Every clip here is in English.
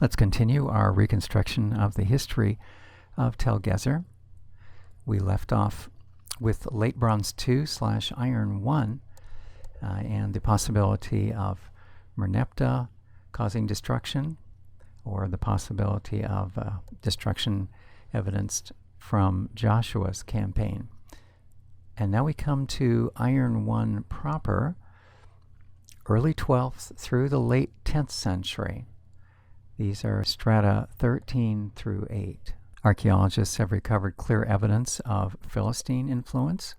Let's continue our reconstruction of the history of Tel Gezer. We left off with Late Bronze II/Iron I and the possibility of Merneptah causing destruction, or the possibility of destruction evidenced from Joshua's campaign. And now we come to Iron I proper, early 12th through the late 10th century. These are strata 13 through 8. Archaeologists have recovered clear evidence of Philistine influence.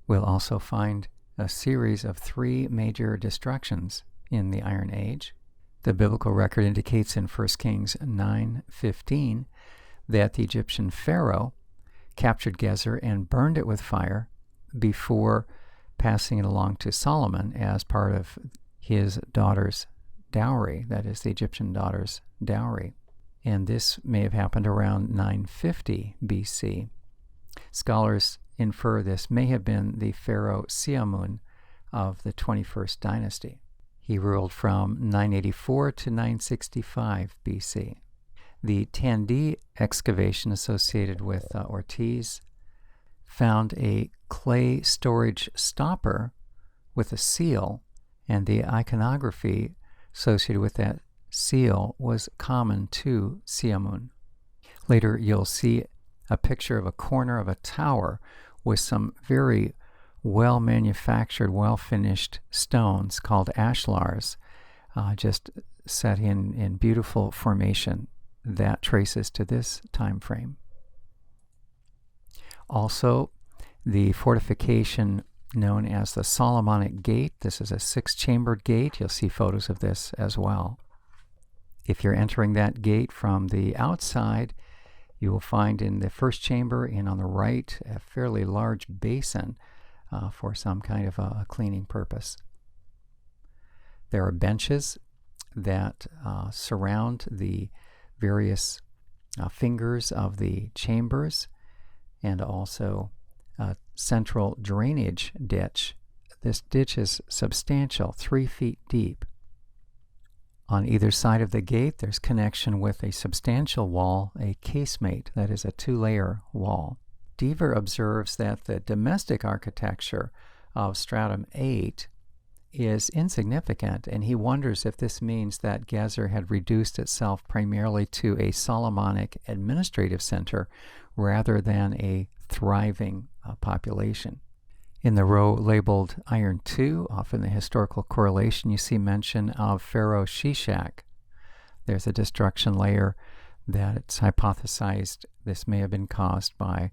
We'll also find a series of 3 major destructions in the Iron Age. The biblical record indicates in 1 Kings 9:15 that the Egyptian pharaoh captured Gezer and burned it with fire before passing it along to Solomon as part of his daughter's dowry, that is, the Egyptian daughter's dowry. And this may have happened around 950 BC. Scholars infer this may have been the pharaoh Siamun of the 21st dynasty. He ruled from 984 to 965 BC. The Tandi excavation associated with Ortiz found a clay storage stopper with a seal, and the iconography associated with that seal was common to Siamun. Later, you'll see a picture of a corner of a tower with some very well-manufactured, well-finished stones called ashlars, just set in beautiful formation. That traces to this time frame. Also, the fortification known as the Solomonic Gate. This is a 6-chambered gate. You'll see photos of this as well. If you're entering that gate from the outside, you will find in the first chamber and on the right a fairly large basin for some kind of a cleaning purpose. There are benches that surround the various fingers of the chambers, and also a central drainage ditch. This ditch is substantial, 3 feet deep. On either side of the gate, there's connection with a substantial wall, a casemate, that is a 2-layer wall. Deaver observes that the domestic architecture of stratum 8 is insignificant, and he wonders if this means that Gezer had reduced itself primarily to a Solomonic administrative center rather than a thriving population. In the row labeled Iron II, off in the historical correlation, you see mention of Pharaoh Shishak. There's a destruction layer that it's hypothesized this may have been caused by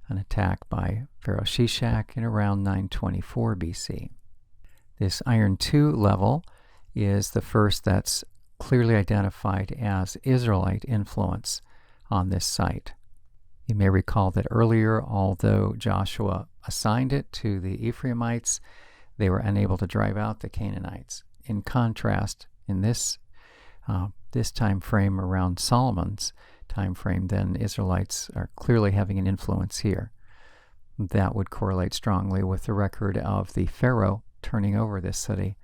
an attack by Pharaoh Shishak in around 924 BC. This Iron II level is the first that's clearly identified as Israelite influence on this site. You may recall that earlier, although Joshua assigned it to the Ephraimites, they were unable to drive out the Canaanites. In contrast, in this time frame around Solomon's time frame, then Israelites are clearly having an influence here. That would correlate strongly with the record of the Pharaoh turning over this city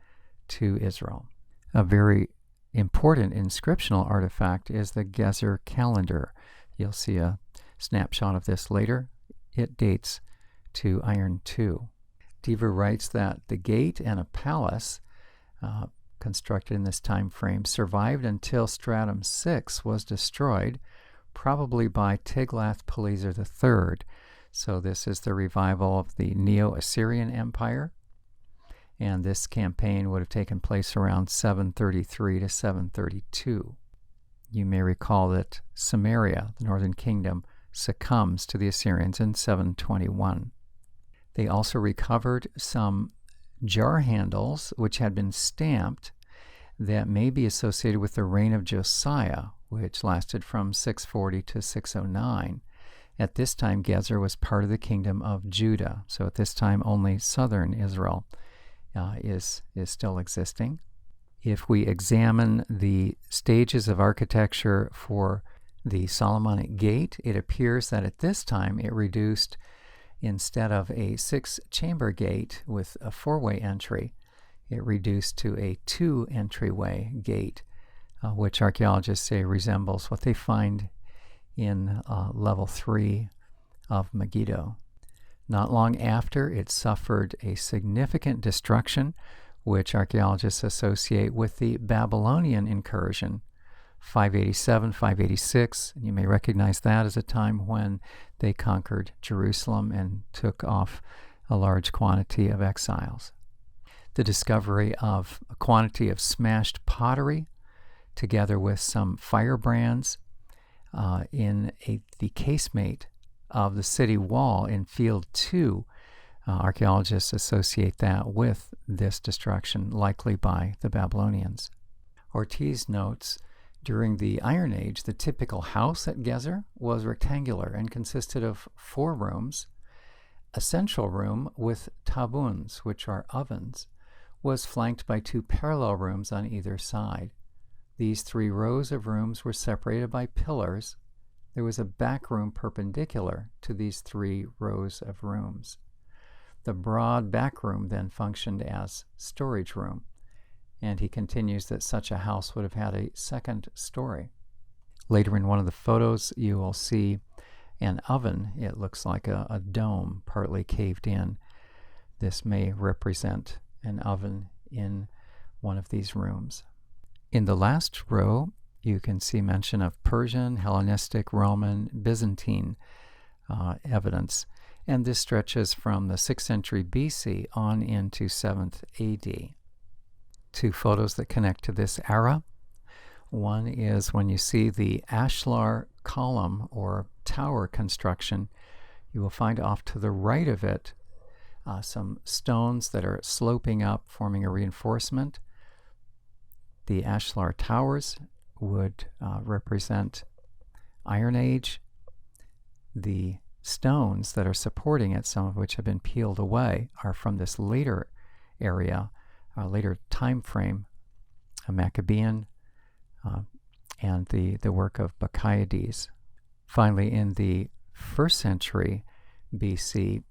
to Israel. A very important inscriptional artifact is the Gezer calendar. You'll see a snapshot of this later. It dates to Iron II. Deaver writes that the gate and a palace constructed in this time frame survived until stratum 6 was destroyed, probably by Tiglath-Pileser III. So this is the revival of the Neo-Assyrian Empire, and this campaign would have taken place around 733 to 732. You may recall that Samaria, the northern kingdom, succumbs to the Assyrians in 721. They also recovered some jar handles which had been stamped that may be associated with the reign of Josiah, which lasted from 640 to 609. At this time, Gezer was part of the kingdom of Judah, so at this time only southern Israel is still existing. If we examine the stages of architecture for the Solomonic Gate, it appears that at this time it reduced, instead of a 6-chamber gate with a 4-way entry, it reduced to a 2-entryway gate which archaeologists say resembles what they find in level 3 of Megiddo. Not long after, it suffered a significant destruction, which archaeologists associate with the Babylonian incursion, 587, 586. You may recognize that as a time when they conquered Jerusalem and took off a large quantity of exiles. The discovery of a quantity of smashed pottery, together with some firebrands in the casemate of the city wall in Field 2. Archaeologists associate that with this destruction, likely by the Babylonians. Ortiz notes, during the Iron Age, the typical house at Gezer was rectangular and consisted of 4 rooms. A central room with tabuns, which are ovens, was flanked by 2 parallel rooms on either side. These 3 rows of rooms were separated by pillars. There was a back room perpendicular to these 3 rows of rooms. The broad back room then functioned as storage room, and he continues that such a house would have had a second story. Later in one of the photos, you will see an oven. It looks like a dome partly caved in. This may represent an oven in one of these rooms. In the last row, you can see mention of Persian, Hellenistic, Roman, Byzantine evidence, and this stretches from the 6th century BC on into 7th AD. 2 photos that connect to this era. One is when you see the ashlar column or tower construction, you will find off to the right of it some stones that are sloping up, forming a reinforcement. The ashlar towers would represent Iron Age. The stones that are supporting it, some of which have been peeled away, are from this later area, later time frame, a Maccabean, and the work of Bacchiades. Finally, in the 1st century BC,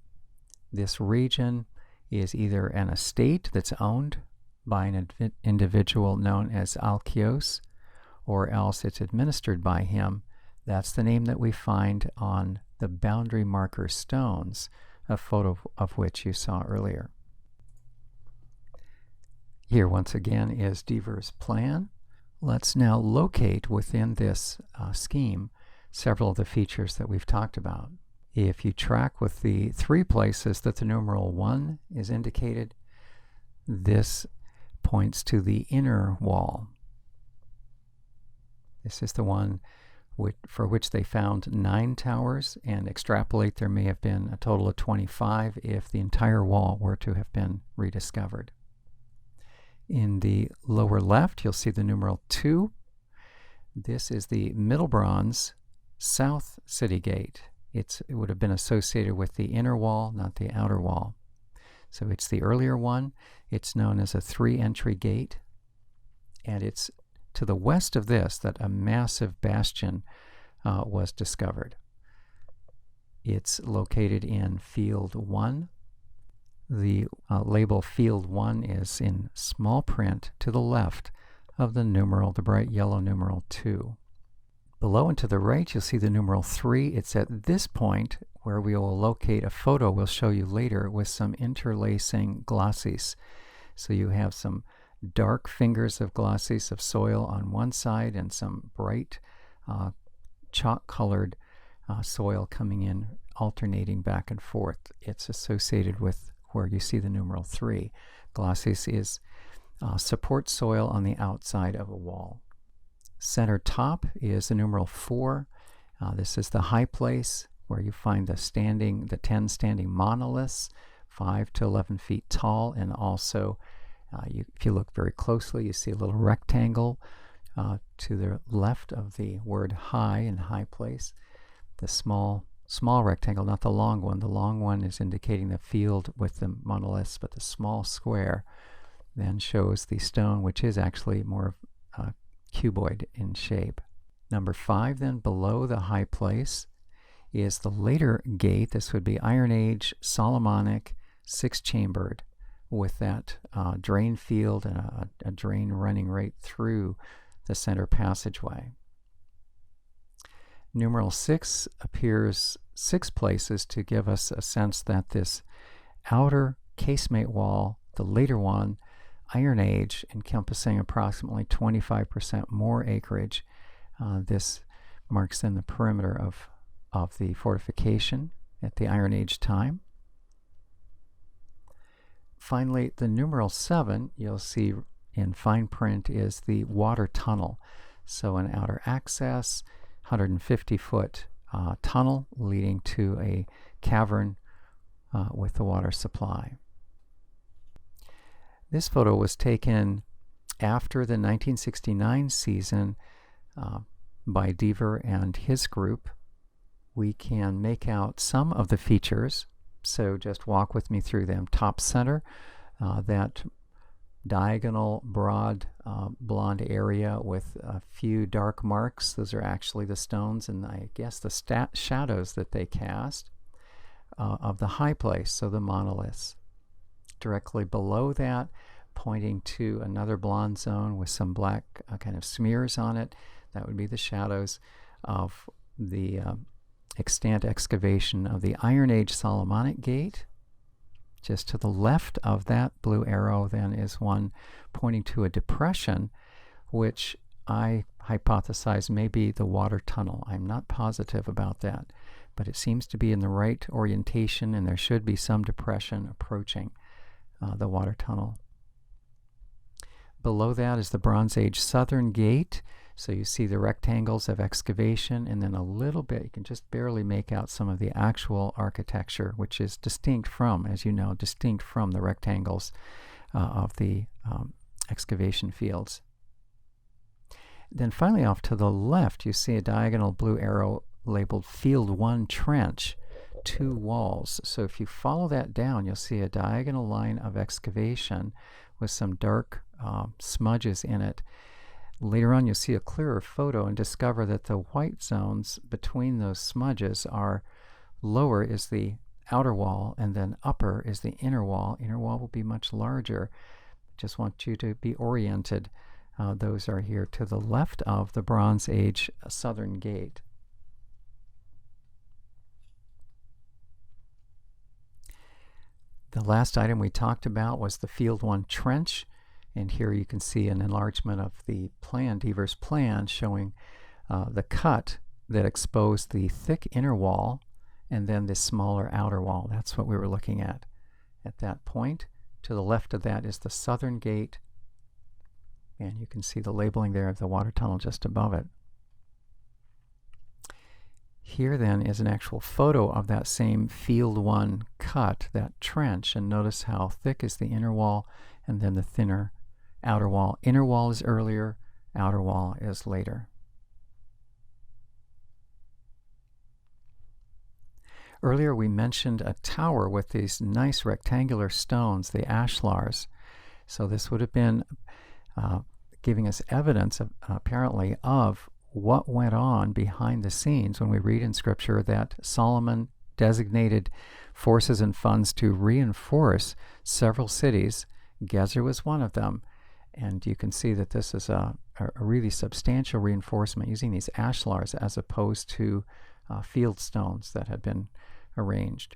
this region is either an estate that's owned by an individual known as Alkios, or else it's administered by him. That's the name that we find on the boundary marker stones, a photo of which you saw earlier. Here once again is Dever's plan. Let's now locate within this scheme several of the features that we've talked about. If you track with the 3 places that the numeral 1 is indicated, this points to the inner wall. This is the one for which they found 9 towers, and extrapolate there may have been a total of 25 if the entire wall were to have been rediscovered. In the lower left, you'll see the numeral 2. This is the Middle Bronze South City Gate. It would have been associated with the inner wall, not the outer wall. So it's the earlier one. It's known as a 3-entry gate, and it's to the west of this that a massive bastion was discovered. It's located in Field 1. The label Field 1 is in small print to the left of the numeral, the bright yellow numeral 2. Below and to the right, you'll see the numeral 3. It's at this point where we will locate a photo we'll show you later with some interlacing glosses. So you have some dark fingers of glosses of soil on one side and some bright chalk-colored soil coming in, alternating back and forth. It's associated with where you see the numeral 3. Glosses is support soil on the outside of a wall. Center top is the numeral 4. This is the high place where you find the 10 standing monoliths, 5 to 11 feet tall, and also if you look very closely, you see a little rectangle to the left of the word high in high place. The small rectangle, not the long one. The long one is indicating the field with the monoliths, but the small square then shows the stone, which is actually more cuboid in shape. Number 5, then below the high place, is the later gate. This would be Iron Age, Solomonic, 6-chambered, with that drain field and a drain running right through the center passageway. Numeral 6 appears 6 places to give us a sense that this outer casemate wall, the later one, Iron Age, encompassing approximately 25% more acreage. This marks then the perimeter of the fortification at the Iron Age time. Finally, the numeral 7, you'll see in fine print, is the water tunnel. So an outer access, 150-foot tunnel leading to a cavern with the water supply. This photo was taken after the 1969 season by Deaver and his group. We can make out some of the features, so just walk with me through them. Top center, that diagonal, broad, blonde area with a few dark marks. Those are actually the stones and I guess the shadows that they cast of the high place, so the monoliths. Directly below that, pointing to another blonde zone with some black kind of smears on it, that would be the shadows of the extant excavation of the Iron Age Solomonic Gate. Just to the left of that blue arrow then is one pointing to a depression, which I hypothesize may be the water tunnel. I'm not positive about that, but it seems to be in the right orientation, and there should be some depression approaching the water tunnel. Below that is the Bronze Age Southern Gate. So you see the rectangles of excavation, and then a little bit, you can just barely make out some of the actual architecture, which is distinct from, as you know, distinct from the rectangles of the excavation fields. Then finally off to the left, you see a diagonal blue arrow labeled Field 1 Trench, 2 walls. So if you follow that down, you'll see a diagonal line of excavation with some dark smudges in it. Later on, you'll see a clearer photo and discover that the white zones between those smudges are lower is the outer wall, and then upper is the inner wall. Inner wall will be much larger. Just want you to be oriented. Those are here to the left of the Bronze Age Southern Gate. The last item we talked about was the Field 1 Trench. And here you can see an enlargement of the plan, Deaver's plan, showing the cut that exposed the thick inner wall and then the smaller outer wall. That's what we were looking at that point. To the left of that is the Southern Gate, and you can see the labeling there of the water tunnel just above it. Here then is an actual photo of that same Field 1 cut, that trench, and notice how thick is the inner wall and then the thinner outer wall. Inner wall is earlier, outer wall is later. Earlier we mentioned a tower with these nice rectangular stones, the ashlars. So this would have been giving us evidence apparently of what went on behind the scenes when we read in Scripture that Solomon designated forces and funds to reinforce several cities. Gezer was one of them. And you can see that this is a really substantial reinforcement using these ashlars as opposed to field stones that had been arranged.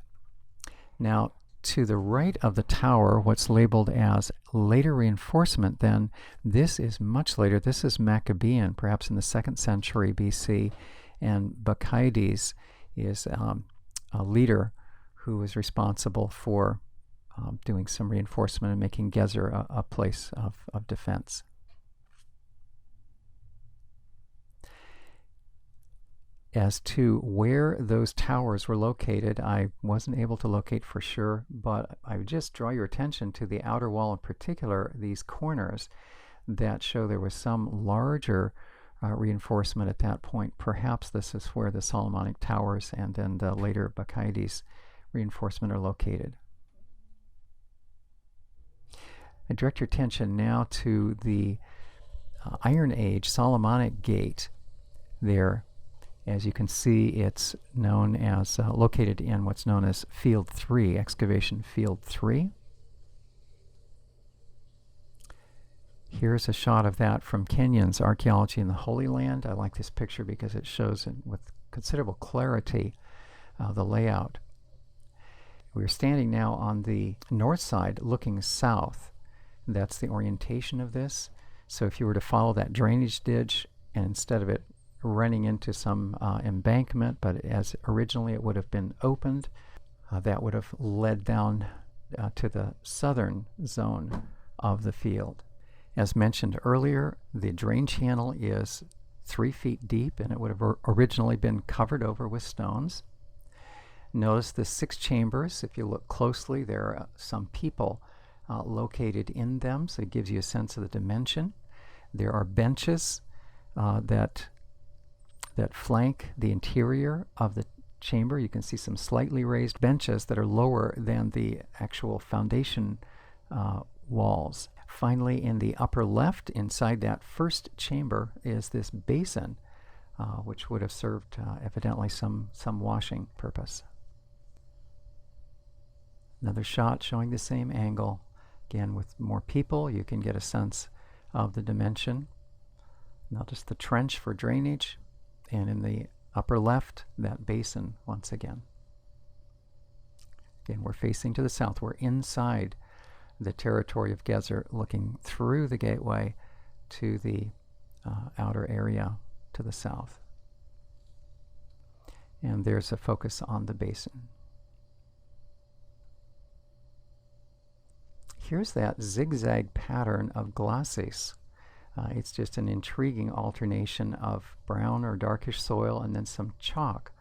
Now, to the right of the tower, what's labeled as later reinforcement, then this is much later. This is Maccabean, perhaps in the 2nd century BC, and Bacchides is a leader who was responsible for doing some reinforcement and making Gezer a place of defense. As to where those towers were located, I wasn't able to locate for sure, but I would just draw your attention to the outer wall, in particular these corners that show there was some larger reinforcement at that point. Perhaps this is where the Solomonic towers and then the later Bacchides reinforcement are located. I direct your attention now to the Iron Age Solomonic Gate there. As you can see, it's known as located in what's known as Field 3, Excavation Field 3. Here's a shot of that from Kenyon's Archaeology in the Holy Land. I like this picture because it shows with considerable clarity the layout. We're standing now on the north side looking south. That's the orientation of this. So if you were to follow that drainage ditch, and instead of it running into some embankment, but as originally it would have been opened, that would have led down to the southern zone of the field. As mentioned earlier, the drain channel is 3 feet deep, and it would have originally been covered over with stones. Notice the 6 chambers. If you look closely, there are some people located in them, so it gives you a sense of the dimension. There are benches that flank the interior of the chamber. You can see some slightly raised benches that are lower than the actual foundation walls. Finally, in the upper left, inside that first chamber, is this basin, which would have served evidently some washing purpose. Another shot showing the same angle. Again, with more people, you can get a sense of the dimension. Notice the trench for drainage, and in the upper left, that basin once again. Again, we're facing to the south. We're inside the territory of Gezer, looking through the gateway to the outer area to the south. And there's a focus on the basin. Here's that zigzag pattern of glacis. It's just an intriguing alternation of brown or darkish soil and then some chalk.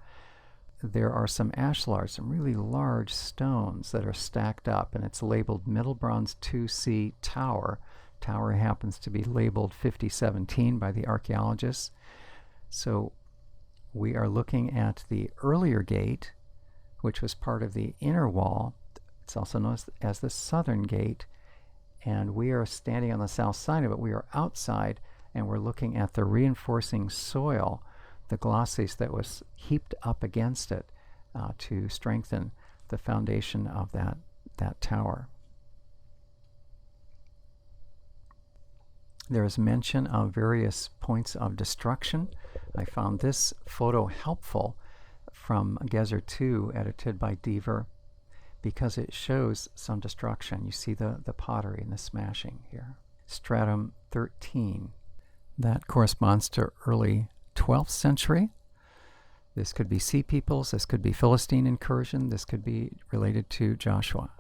There are some ashlars, some really large stones that are stacked up, and it's labeled Middle Bronze 2C Tower. Tower happens to be labeled 5017 by the archaeologists. So we are looking at the earlier gate, which was part of the inner wall. It's also known as the southern gate, and we are standing on the south side of it. We are outside, and we're looking at the reinforcing soil, the glacis that was heaped up against it to strengthen the foundation of that tower. There is mention of various points of destruction. I found this photo helpful from Gezer 2, edited by Deaver, because it shows some destruction. You see the pottery and the smashing here. Stratum 13. That corresponds to early 12th century. This could be Sea Peoples, this could be Philistine incursion, this could be related to Joshua.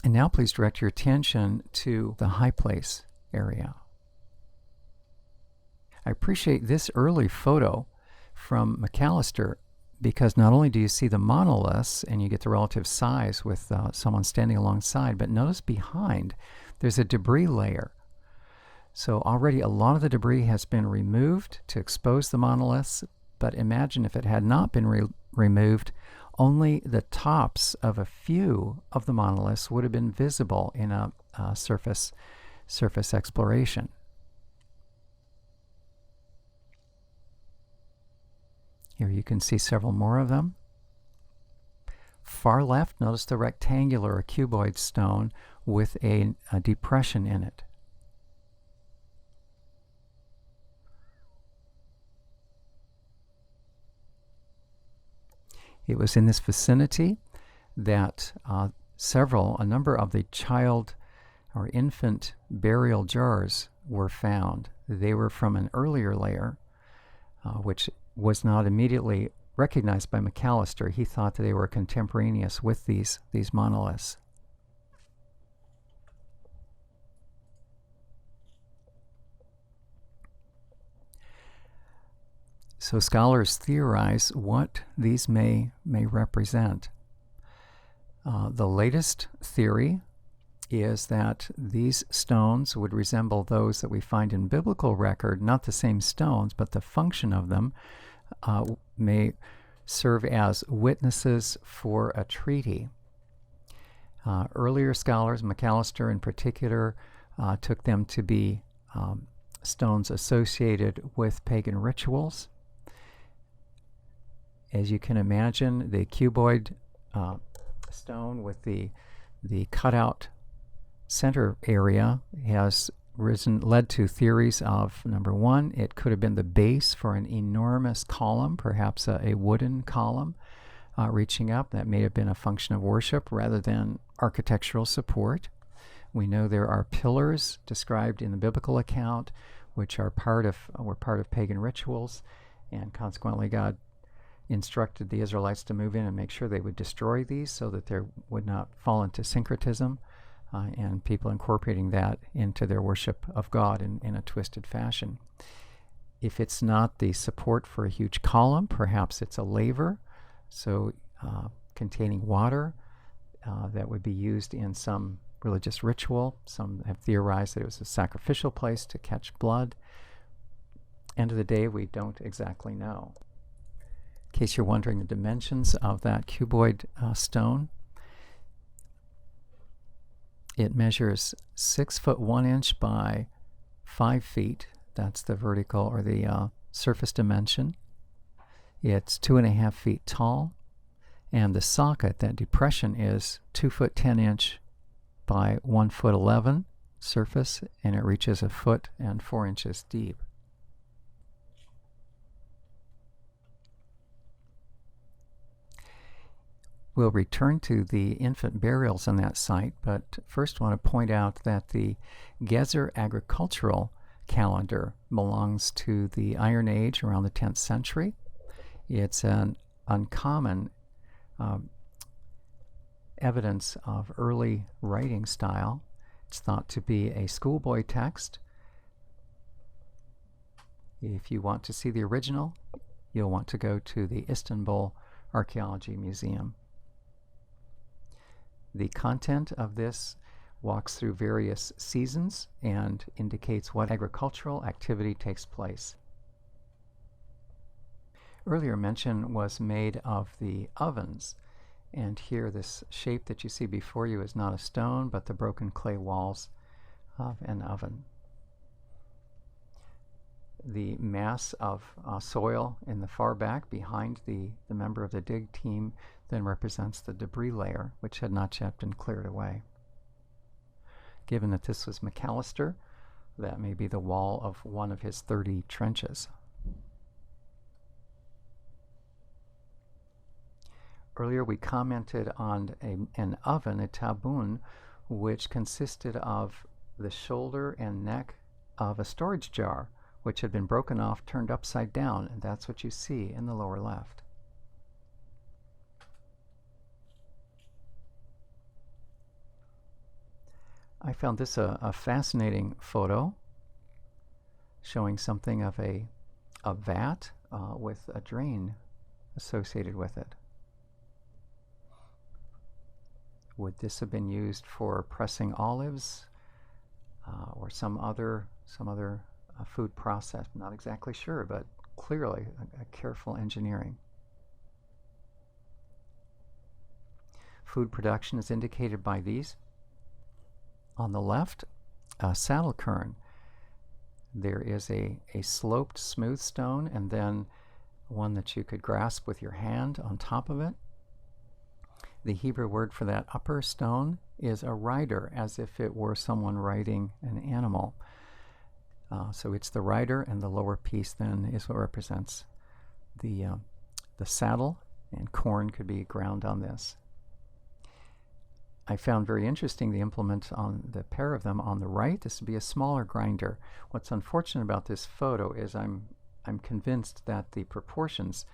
And now please direct your attention to the high place area. I appreciate this early photo from McAllister because not only do you see the monoliths and you get the relative size with someone standing alongside, but notice behind there's a debris layer. So already a lot of the debris has been removed to expose the monoliths, but imagine if it had not been removed, only the tops of a few of the monoliths would have been visible in a surface exploration. Here you can see several more of them. Far left, notice the rectangular or cuboid stone with a depression in it. It was in this vicinity that a number of the child or infant burial jars were found. They were from an earlier layer, which was not immediately recognized by McAllister. He thought that they were contemporaneous with these monoliths. So scholars theorize what these may represent. The latest theory is that these stones would resemble those that we find in biblical record, not the same stones, but the function of them may serve as witnesses for a treaty. Earlier scholars, McAllister in particular, took them to be stones associated with pagan rituals. As you can imagine, the cuboid stone with the cutout center area has led to theories of, number one, it could have been the base for an enormous column, perhaps a wooden column reaching up. That may have been a function of worship rather than architectural support. We know there are pillars described in the biblical account which were part of pagan rituals, and consequently God instructed the Israelites to move in and make sure they would destroy these so that they would not fall into syncretism, and people incorporating that into their worship of God in a twisted fashion. If it's not the support for a huge column, perhaps it's a laver, so containing water that would be used in some religious ritual. Some have theorized that it was a sacrificial place to catch blood. End of the day, we don't exactly know. In case you're wondering the dimensions of that cuboid stone, it measures 6 foot 1 inch by 5 feet. That's the vertical or the surface dimension. It's 2.5 feet tall, and the socket, that depression, is 2 foot 10 inch by 1 foot 11 surface, and it reaches 1 foot and 4 inches deep. We'll return to the infant burials on that site, but first I want to point out that the Gezer agricultural calendar belongs to the Iron Age, around the 10th century. It's an uncommon evidence of early writing style. It's thought to be a schoolboy text. If you want to see the original, you'll want to go to the Istanbul Archaeology Museum. The content of this walks through various seasons and indicates what agricultural activity takes place. Earlier mention was made of the ovens, and here this shape that you see before you is not a stone but the broken clay walls of an oven. The mass of soil in the far back behind the member of the dig team then represents the debris layer, which had not yet been cleared away. Given that this was McAllister, that may be the wall of one of his 30 trenches. Earlier we commented on an oven, a tabun, which consisted of the shoulder and neck of a storage jar, which had been broken off, turned upside down, and that's what you see in the lower left. I found this a fascinating photo showing something of a vat with a drain associated with it. Would this have been used for pressing olives or some other food process? Not exactly sure, but clearly a careful engineering. Food production is indicated by these. On the left, a saddle quern. There is a sloped smooth stone and then one that you could grasp with your hand on top of it. The Hebrew word for that upper stone is a rider, as if it were someone riding an animal. So it's the rider, and the lower piece then is what represents the saddle, and corn could be ground on this. I found very interesting the implement on the pair of them on the right. This would be a smaller grinder. What's unfortunate about this photo is I'm convinced that the proportions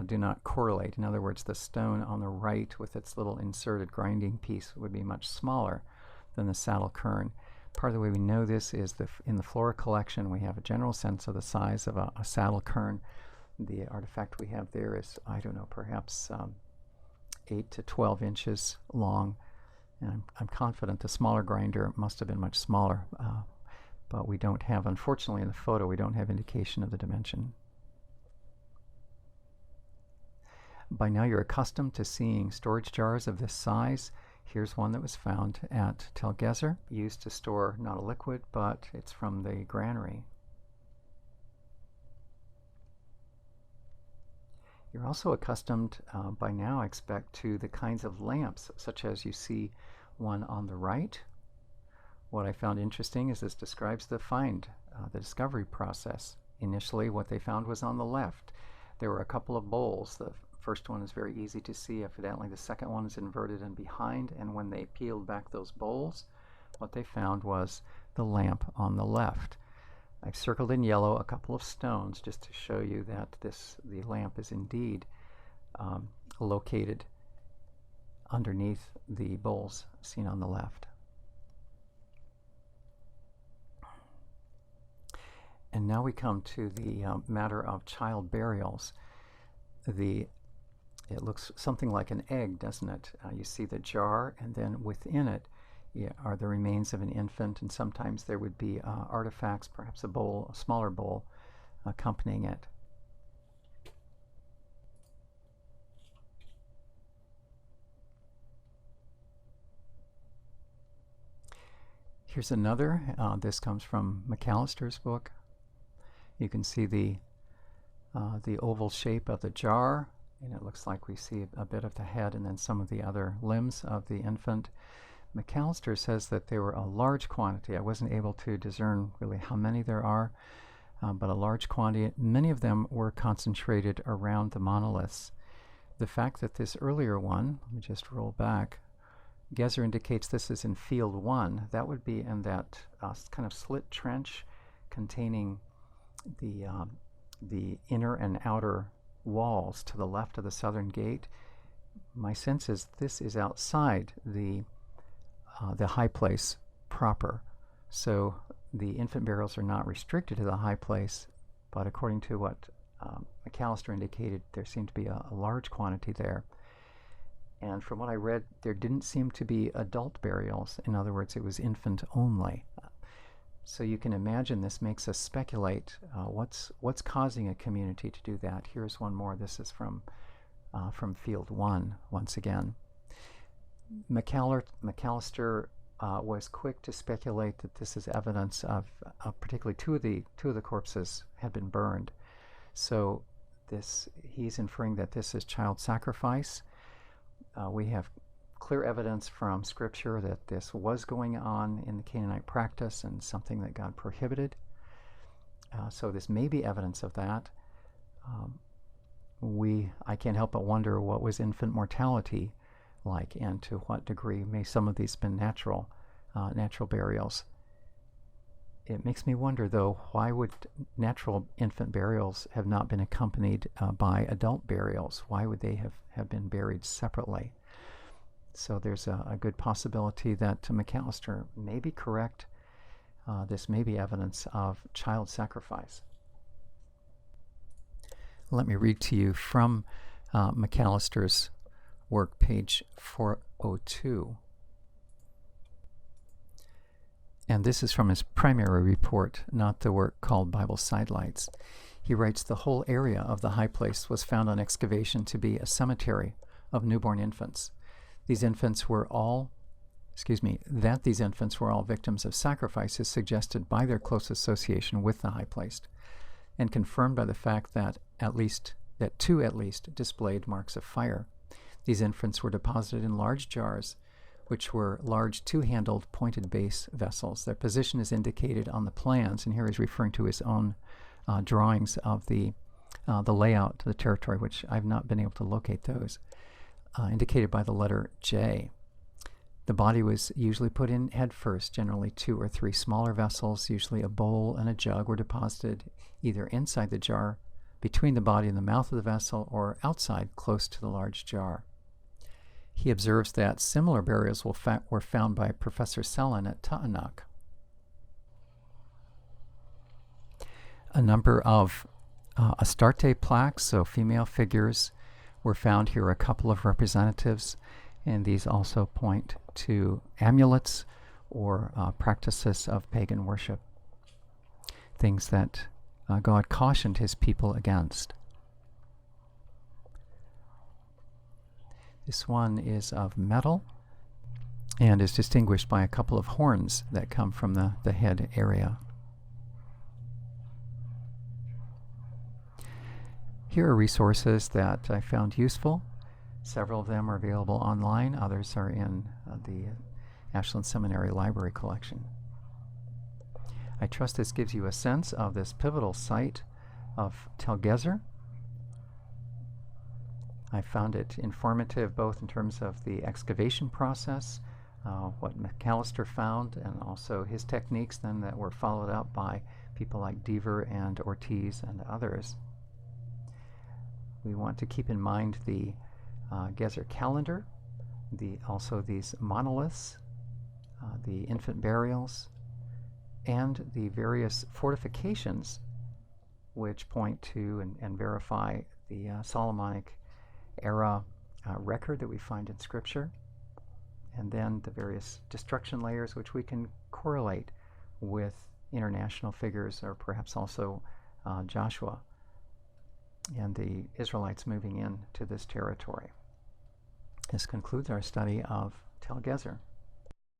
do not correlate. In other words, the stone on the right with its little inserted grinding piece would be much smaller than the saddle quern. Part of the way we know this is in the Flora collection we have a general sense of the size of a saddle quern. The artifact we have there is, I don't know, perhaps 8 to 12 inches long. And I'm confident the smaller grinder must have been much smaller, but we don't have, unfortunately in the photo, we don't have indication of the dimension. By now you're accustomed to seeing storage jars of this size. Here's one that was found at Tel Gezer, used to store not a liquid, but it's from the granary. You're also accustomed by now, I expect, to the kinds of lamps, such as you see one on the right, What I found interesting is this describes the discovery process. Initially, what they found was on the left. There were a couple of bowls. The first one is very easy to see. Evidently, the second one is inverted and behind, and when they peeled back those bowls, what they found was the lamp on the left. I've circled in yellow a couple of stones just to show you that the lamp is indeed located underneath the bowls seen on the left. And now we come to the matter of child burials. It looks something like an egg, doesn't it? You see the jar, and then within it are the remains of an infant, and sometimes there would be artifacts, perhaps a smaller bowl, accompanying it. Here's another. This comes from McAllister's book. You can see the oval shape of the jar, and it looks like we see a bit of the head and then some of the other limbs of the infant. McAllister says that there were a large quantity. I wasn't able to discern really how many there are, but a large quantity. Many of them were concentrated around the monoliths. The fact that this earlier one, let me just roll back, Gezer indicates this is in field 1. That would be in that kind of slit trench containing the inner and outer walls to the left of the southern gate. My sense is this is outside the high place proper. So the infant burials are not restricted to the high place, but according to what McAllister indicated, there seemed to be a large quantity there. And from what I read, there didn't seem to be adult burials. In other words, it was infant only. So you can imagine this makes us speculate what's causing a community to do that. Here's one more. This is from field 1 once again. McAllister was quick to speculate that this is evidence of particularly two of the corpses had been burned. So he's inferring that this is child sacrifice. We have clear evidence from Scripture that this was going on in the Canaanite practice and something that God prohibited. So this may be evidence of that. I can't help but wonder what was infant mortality like, and to what degree may some of these have been natural burials. It makes me wonder, though, why would natural infant burials have not been accompanied by adult burials? Why would they have been buried separately? So there's a good possibility that McAllister may be correct. This may be evidence of child sacrifice. Let me read to you from McAllister's work, page 402. And this is from his primary report, not the work called Bible Sidelights. He writes, the whole area of the high place was found on excavation to be a cemetery of newborn infants. These infants were all victims of sacrifices suggested by their close association with the high place, and confirmed by the fact that two at least displayed marks of fire. These infants were deposited in large jars, which were large two-handled pointed base vessels. Their position is indicated on the plans, and here he's referring to his own drawings of the layout to the territory, which I've not been able to locate those, indicated by the letter J. The body was usually put in head first. Generally 2 or 3 smaller vessels, usually a bowl and a jug, were deposited either inside the jar, between the body and the mouth of the vessel, or outside close to the large jar. He observes that similar burials were found by Professor Sellen at Ta'anak. A number of Astarte plaques, so female figures, were found. Here are a couple of representatives, and these also point to amulets or practices of pagan worship, things that God cautioned his people against. This one is of metal and is distinguished by a couple of horns that come from the head area. Here are resources that I found useful. Several of them are available online. Others are in the Ashland Seminary Library collection. I trust this gives you a sense of this pivotal site of Tel Gezer. I found it informative both in terms of the excavation process, what McAllister found, and also his techniques then that were followed up by people like Deaver and Ortiz and others. We want to keep in mind the Gezer calendar, also these monoliths, the infant burials, and the various fortifications which point to and verify the Solomonic era record that we find in Scripture, and then the various destruction layers which we can correlate with international figures, or perhaps also Joshua and the Israelites moving into this territory. This concludes our study of Tel Gezer.